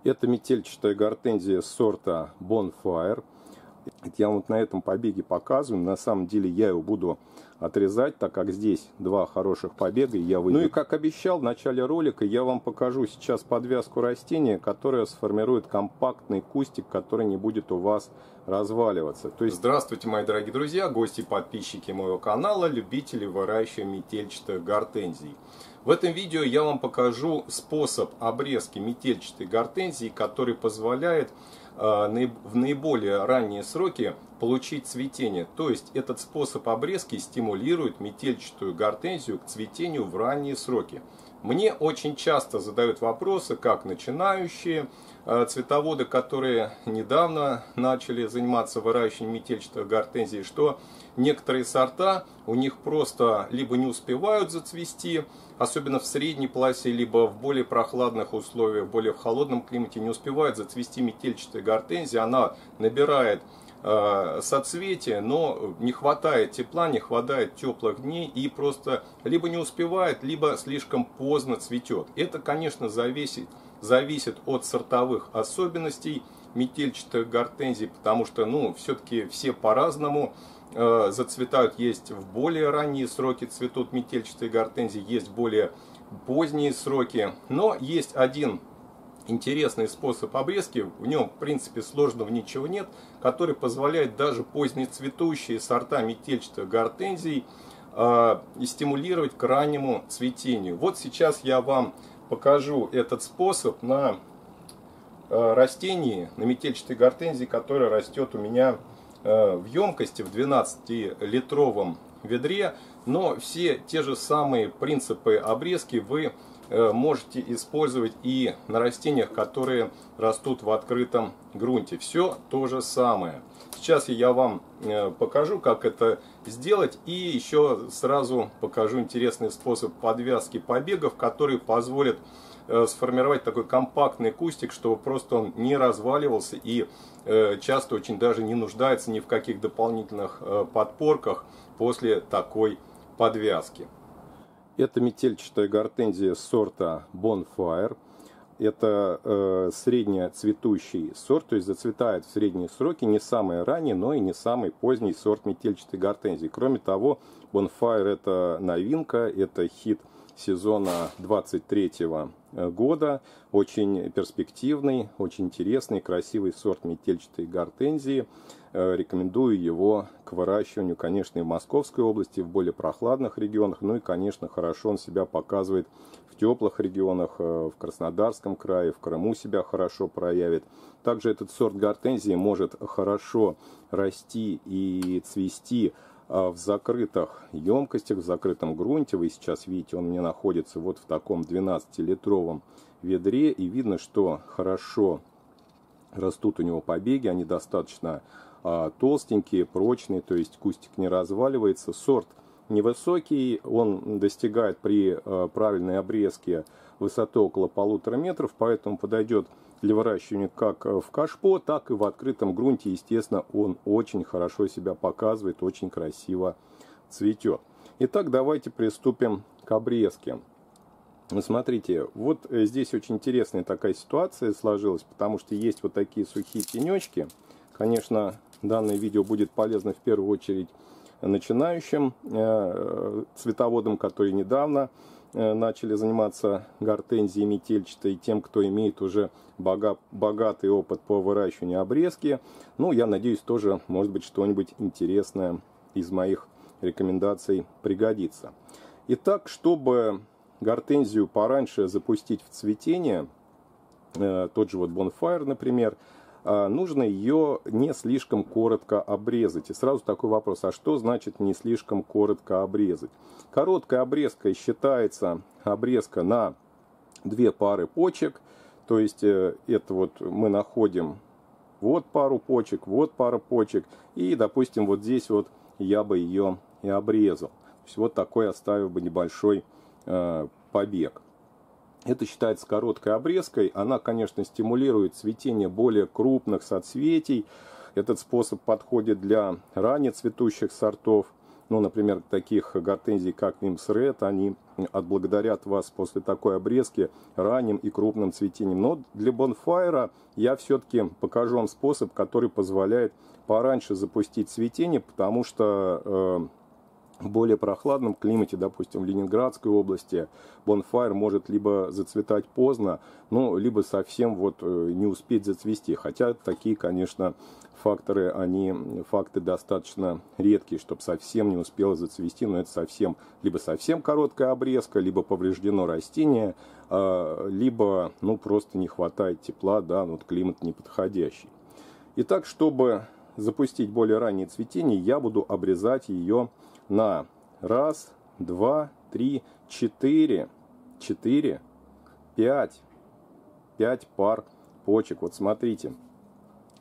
Это метельчатая гортензия сорта Bonfire. Я вот на этом побеге показываю. На самом деле я его буду отрезать, так как здесь два хороших побега. Ну и как обещал в начале ролика, я вам покажу сейчас подвязку растения, которая сформирует компактный кустик, который не будет у вас разваливаться. То есть... Здравствуйте, мои дорогие друзья, гости и подписчики моего канала, любители выращивания метельчатых гортензий. В этом видео я вам покажу способ обрезки метельчатой гортензии, который позволяет в наиболее ранние сроки получить цветение. То есть этот способ обрезки стимулирует метельчатую гортензию к цветению в ранние сроки. Мне очень часто задают вопросы, как начинающие цветоводы, которые недавно начали заниматься выращиванием метельчатых гортензий, что некоторые сорта у них просто либо не успевают зацвести, особенно в средней полосе, либо в более прохладных условиях, более в холодном климате не успевает зацвести метельчатая гортензия. Она набирает соцветие, но не хватает тепла, не хватает теплых дней и просто либо не успевает, либо слишком поздно цветет. Это, конечно, зависит от сортовых особенностей метельчатых гортензий, потому что, все-таки все по-разному зацветают. Есть в более ранние сроки цветут метельчатые гортензии, есть в более поздние сроки. Но есть один интересный способ обрезки, в нем в принципе сложного ничего нет, который позволяет даже позднецветущие сорта метельчатых гортензий стимулировать к раннему цветению. Вот сейчас я вам покажу этот способ на растении, на метельчатой гортензии, которая растет у меня в емкости в 12-литровом ведре. Но все те же самые принципы обрезки вы можете использовать и на растениях, которые растут в открытом грунте. Все то же самое. Сейчас я вам покажу, как это сделать, и еще сразу покажу интересный способ подвязки побегов, который позволит сформировать такой компактный кустик, чтобы просто он не разваливался и часто очень даже не нуждается ни в каких дополнительных подпорках после такой подвязки. Это метельчатая гортензия сорта Bonfire. Это среднецветущий сорт, то есть зацветает в средние сроки, не самый ранний, но и не самый поздний сорт метельчатой гортензии. Кроме того, Bonfire это новинка, это хит сезона 23 года, очень перспективный, очень интересный, красивый сорт метельчатой гортензии. Рекомендую его к выращиванию, конечно, и в Московской области, в более прохладных регионах. Ну и, конечно, хорошо он себя показывает в теплых регионах, в Краснодарском крае, в Крыму себя хорошо проявит. Также этот сорт гортензии может хорошо расти и цвести в закрытых емкостях, в закрытом грунте. Вы сейчас видите, он у меня находится вот в таком 12-литровом ведре. И видно, что хорошо растут у него побеги, они достаточно толстенькие, прочные, то есть кустик не разваливается. Сорт невысокий, он достигает при правильной обрезке высоты около 1,5 метра, поэтому подойдет для выращивания как в кашпо, так и в открытом грунте. Естественно, он очень хорошо себя показывает, очень красиво цветет. Итак, давайте приступим к обрезке. Смотрите, вот здесь очень интересная такая ситуация сложилась, потому что есть вот такие сухие тенечки. Конечно, данное видео будет полезно в первую очередь начинающим цветоводам, которые недавно начали заниматься гортензией метельчатой, тем, кто имеет уже богатый опыт по выращиванию обрезки. Ну, я надеюсь, тоже, может быть, что-нибудь интересное из моих рекомендаций пригодится. Итак, чтобы гортензию пораньше запустить в цветение, тот же вот Bonfire, например, нужно ее не слишком коротко обрезать. И сразу такой вопрос, а что значит не слишком коротко обрезать? Короткая обрезка считается обрезка на 2 пары почек. То есть это вот мы находим вот пару почек, вот пара почек. И, допустим, вот здесь вот я бы ее и обрезал. То есть вот такой оставил бы небольшой побег. Это считается короткой обрезкой. Она, конечно, стимулирует цветение более крупных соцветий. Этот способ подходит для раннецветущих сортов. ну, например, таких гортензий, как Вимс Ред, они отблагодарят вас после такой обрезки ранним и крупным цветением. Но для бонфайра я все-таки покажу вам способ, который позволяет пораньше запустить цветение, потому что в более прохладном климате, допустим, в Ленинградской области, бонфайр может либо зацветать поздно, ну, либо совсем вот не успеть зацвести. Хотя такие, конечно, факты достаточно редкие, чтобы совсем не успело зацвести, но это либо совсем короткая обрезка, либо повреждено растение, либо, ну, просто не хватает тепла, да, вот климат неподходящий. Итак, чтобы запустить более раннее цветение, я буду обрезать ее на 1, 2, 3, 4, 5 пар почек. Вот смотрите,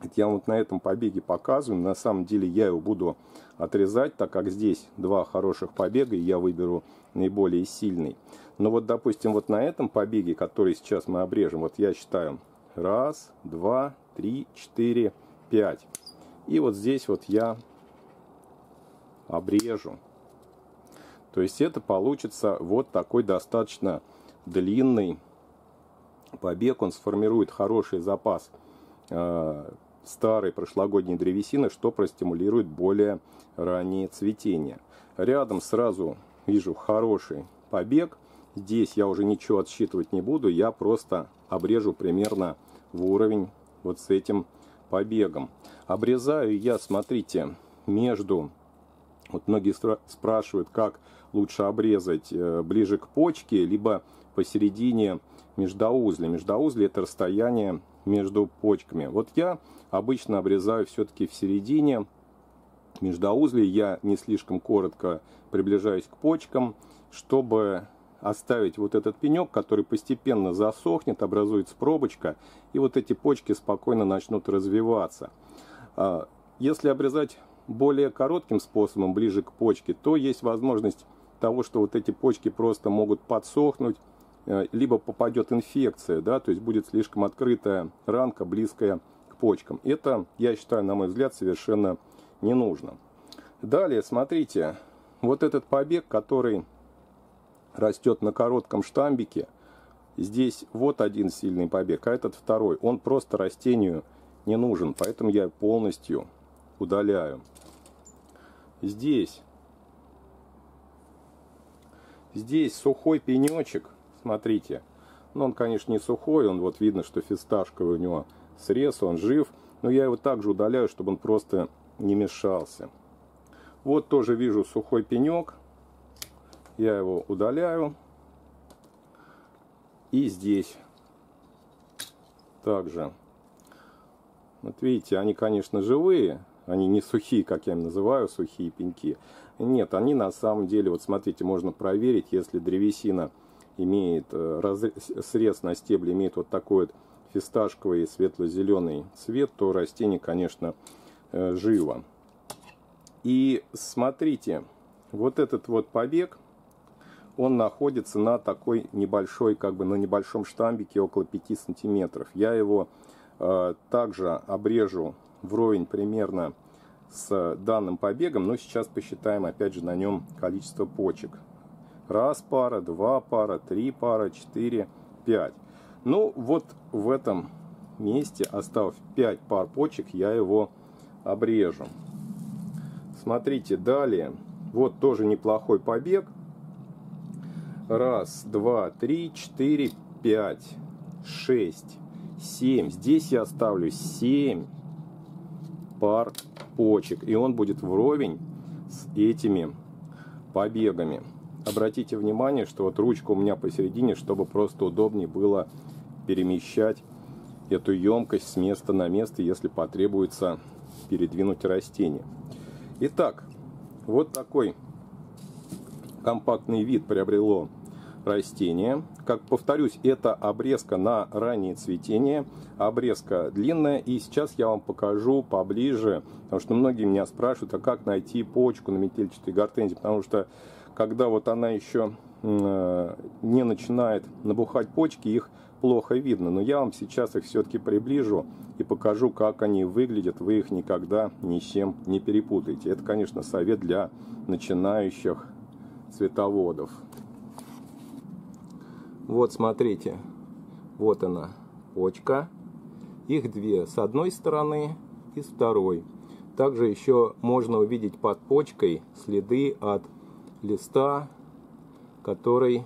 это я вот на этом побеге показываю. На самом деле я его буду отрезать, так как здесь 2 хороших побега, и я выберу наиболее сильный. Но вот, допустим, вот на этом побеге, который сейчас мы обрежем, вот я считаю 1, 2, 3, 4, 5. И вот здесь вот я обрежу. То есть это получится вот такой достаточно длинный побег. Он сформирует хороший запас старой прошлогодней древесины, что простимулирует более раннее цветение. Рядом сразу вижу хороший побег. Здесь я уже ничего отсчитывать не буду. Я просто обрежу примерно в уровень вот с этим побегом. Обрезаю я, смотрите, между... Вот многие спрашивают, как лучше обрезать, ближе к почке, либо посередине междоузля. Междоузле — это расстояние между почками. Вот я обычно обрезаю все-таки в середине междоузля. Я не слишком коротко приближаюсь к почкам, чтобы оставить вот этот пенек, который постепенно засохнет, образуется пробочка, и вот эти почки спокойно начнут развиваться. Если обрезать более коротким способом, ближе к почке, то есть возможность того, что вот эти почки просто могут подсохнуть, либо попадет инфекция, да, то есть будет слишком открытая ранка, близкая к почкам. Это, я считаю, на мой взгляд, совершенно не нужно. Далее, смотрите, вот этот побег, который растет на коротком штамбике, здесь вот один сильный побег, а этот второй, он просто растению не нужен, поэтому я полностью удаляю. Здесь сухой пенечек, смотрите, но он, конечно, не сухой, он вот видно, что фисташковый у него срез, он жив, но я его также удаляю, чтобы он просто не мешался. Вот тоже вижу сухой пенек, я его удаляю. И здесь также, вот видите, они, конечно, живые. Они не сухие, как я им называю, сухие пеньки. Нет, они на самом деле, вот смотрите, можно проверить, если древесина имеет, срез на стебле имеет вот такой вот фисташковый светло-зеленый цвет, то растение, конечно, живо. И смотрите, вот этот вот побег, он находится на такой небольшой, как бы на небольшом штамбике, около 5 сантиметров. Я его также обрежу вровень примерно с данным побегом, но сейчас посчитаем опять же на нем количество почек. 1 пара, 2 пара, 3 пара, 4, 5. Ну вот в этом месте, оставив 5 пар почек, я его обрежу. Смотрите, далее, вот тоже неплохой побег. 1, 2, 3, 4, 5, 6, 7. Здесь я оставлю 7 пар почек, и он будет вровень с этими побегами. Обратите внимание, что вот ручка у меня посередине, чтобы просто удобнее было перемещать эту емкость с места на место, если потребуется передвинуть растение. Итак, вот такой компактный вид приобрело растение. Как повторюсь, это обрезка на раннее цветение, обрезка длинная, и сейчас я вам покажу поближе, потому что многие меня спрашивают, а как найти почку на метельчатой гортензии, потому что когда вот она еще не начинает набухать почки, их плохо видно, но я вам сейчас их все-таки приближу и покажу, как они выглядят. Вы их никогда ни с чем не перепутаете. Это, конечно, совет для начинающих цветоводов. Вот смотрите, вот она, почка. Их две с одной стороны и с второй. Также еще можно увидеть под почкой следы от листа, который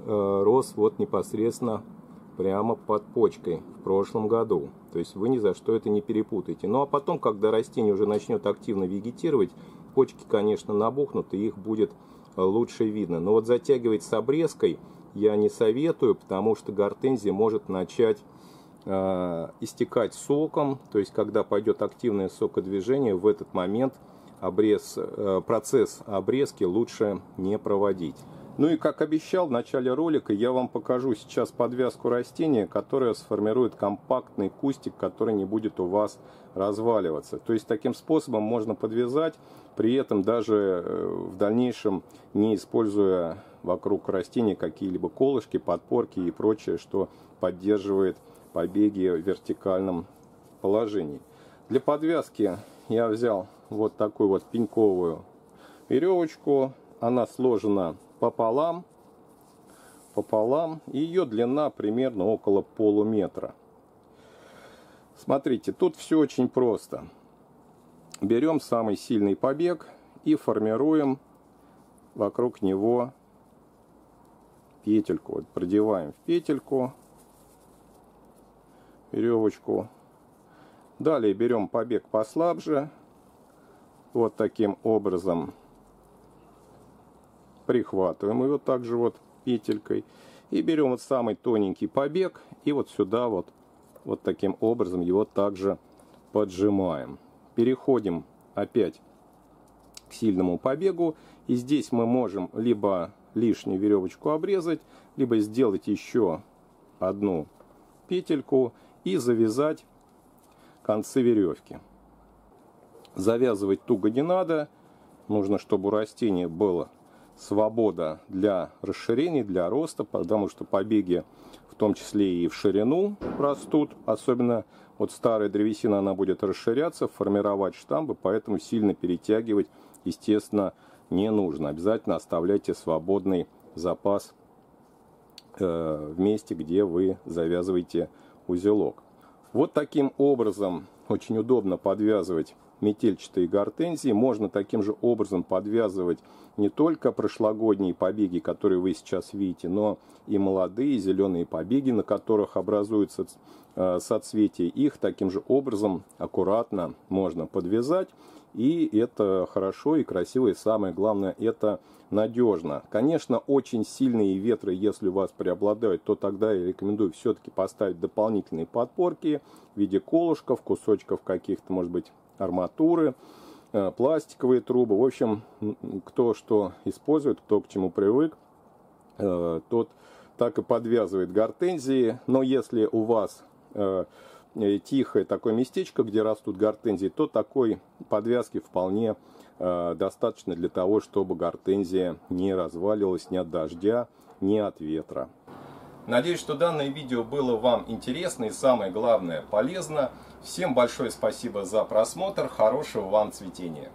рос вот непосредственно прямо под почкой в прошлом году. То есть вы ни за что это не перепутаете. Ну а потом, когда растение уже начнет активно вегетировать, почки, конечно, набухнут, и их будет лучше видно. Но вот затягивать с обрезкой я не советую, потому что гортензия может начать истекать соком. То есть когда пойдет активное сокодвижение, в этот момент процесс обрезки лучше не проводить. Ну и как обещал в начале ролика, я вам покажу сейчас подвязку растения, которая сформирует компактный кустик, который не будет у вас разваливаться. То есть таким способом можно подвязать, при этом даже в дальнейшем не используя вокруг растения какие-либо колышки, подпорки и прочее, что поддерживает побеги в вертикальном положении. Для подвязки я взял вот такую вот пеньковую веревочку. Она сложена пополам, и ее длина примерно около полуметра. Смотрите, тут все очень просто. Берем самый сильный побег и формируем вокруг него петельку. Вот продеваем в петельку веревочку. Далее берем побег послабже. Вот таким образом прихватываем его также вот петелькой. И берем вот самый тоненький побег и вот сюда вот таким образом его также поджимаем. Переходим опять к сильному побегу. И здесь мы можем либо лишнюю веревочку обрезать, либо сделать еще одну петельку и завязать концы веревки. Завязывать туго не надо. Нужно, чтобы у растения была свобода для расширения, для роста, потому что побеги в том числе и в ширину растут. Особенно вот старая древесина, она будет расширяться, формировать штамбы, поэтому сильно перетягивать, естественно, не нужно. Обязательно оставляйте свободный запас в месте, где вы завязываете узелок. Вот таким образом очень удобно подвязывать метельчатые гортензии. Можно таким же образом подвязывать не только прошлогодние побеги, которые вы сейчас видите, но и молодые зеленые побеги, на которых образуются соцветия. Их таким же образом аккуратно можно подвязать. И это хорошо и красиво, и самое главное, это надежно. Конечно, очень сильные ветры, если у вас преобладают, то тогда я рекомендую все-таки поставить дополнительные подпорки в виде колышков, кусочков каких-то, может быть, арматуры, пластиковые трубы. В общем, кто что использует, кто к чему привык, тот так и подвязывает гортензии. Но если у вас тихое такое местечко, где растут гортензии, то такой подвязки вполне достаточно для того, чтобы гортензия не разваливалась ни от дождя, ни от ветра. Надеюсь, что данное видео было вам интересно и, самое главное, полезно. Всем большое спасибо за просмотр, хорошего вам цветения!